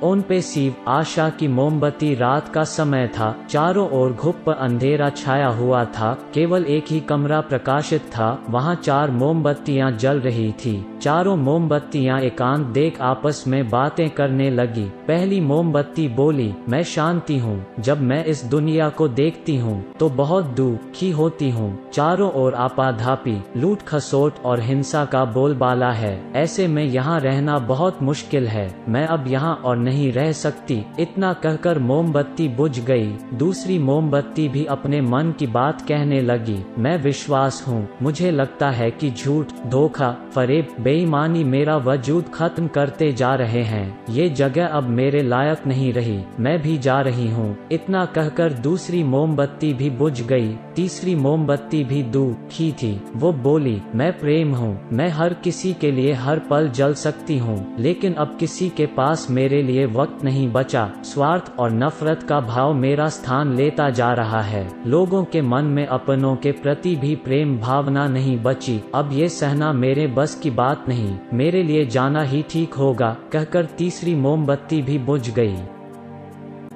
उन पे शिव आशा की मोमबत्ती। रात का समय था, चारों ओर घुप अंधेरा छाया हुआ था, केवल एक ही कमरा प्रकाशित था। वहाँ 4 मोमबत्तियां जल रही थी। चारों मोमबत्तियां एकांत देख आपस में बातें करने लगी। पहली मोमबत्ती बोली, मैं शांति हूँ। जब मैं इस दुनिया को देखती हूँ तो बहुत दुखी होती हूँ। चारों ओर आपाधापी, लूट खसोट और हिंसा का बोलबाला है। ऐसे में यहाँ रहना बहुत मुश्किल है। मैं अब यहाँ और नहीं रह सकती। इतना कहकर मोमबत्ती बुझ गई। दूसरी मोमबत्ती भी अपने मन की बात कहने लगी, मैं विश्वास हूँ। मुझे लगता है कि झूठ, धोखा, फरेब, बेईमानी मेरा वजूद खत्म करते जा रहे हैं। ये जगह अब मेरे लायक नहीं रही, मैं भी जा रही हूँ। इतना कहकर दूसरी मोमबत्ती भी बुझ गई। तीसरी मोमबत्ती भी दुखी थी। वो बोली, मैं प्रेम हूँ। मैं हर किसी के लिए हर पल जल सकती हूँ, लेकिन अब किसी के पास मेरे लिए वक्त नहीं बचा। स्वार्थ और नफरत का भाव मेरा स्थान लेता जा रहा है। लोगों के मन में अपनों के प्रति भी प्रेम भावना नहीं बची। अब ये सहना मेरे बस की बात नहीं, मेरे लिए जाना ही ठीक होगा। कहकर तीसरी मोमबत्ती भी बुझ गई।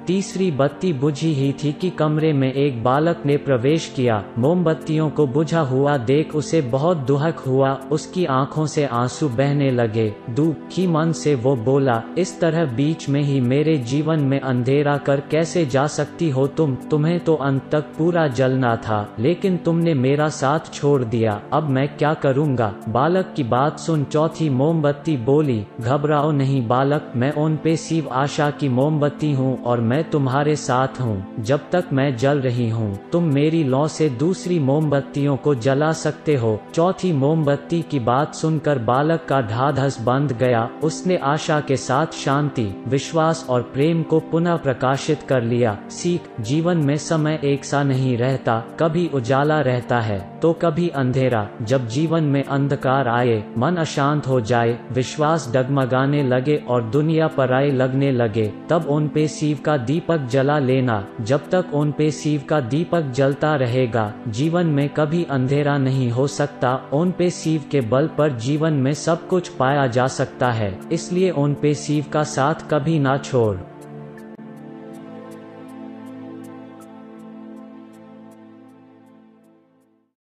तीसरी बत्ती बुझी ही थी कि कमरे में एक बालक ने प्रवेश किया। मोमबत्तियों को बुझा हुआ देख उसे बहुत दुख हुआ। उसकी आंखों से आंसू बहने लगे। दुखी मन से वो बोला, इस तरह बीच में ही मेरे जीवन में अंधेरा कर कैसे जा सकती हो तुम? तुम्हें तो अंत तक पूरा जलना था, लेकिन तुमने मेरा साथ छोड़ दिया। अब मैं क्या करूँगा? बालक की बात सुन चौथी मोमबत्ती बोली, घबराओ नहीं बालक, मैं उन पे शिव आशा की मोमबत्ती हूँ और मैं तुम्हारे साथ हूँ। जब तक मैं जल रही हूँ, तुम मेरी लौ से दूसरी मोमबत्तियों को जला सकते हो। चौथी मोमबत्ती की बात सुनकर बालक का ढाढस बंध गया। उसने आशा के साथ शांति, विश्वास और प्रेम को पुनः प्रकाशित कर लिया। सीख, जीवन में समय एक सा नहीं रहता, कभी उजाला रहता है तो कभी अंधेरा। जब जीवन में अंधकार आए, मन अशांत हो जाए, विश्वास डगमगाने लगे और दुनिया पराई लगने लगे, तब उन पे शिव का दीपक जला लेना। जब तक उन पे शिव का दीपक जलता रहेगा, जीवन में कभी अंधेरा नहीं हो सकता। उन पे शिव के बल पर जीवन में सब कुछ पाया जा सकता है, इसलिए उन पे शिव का साथ कभी ना छोड़।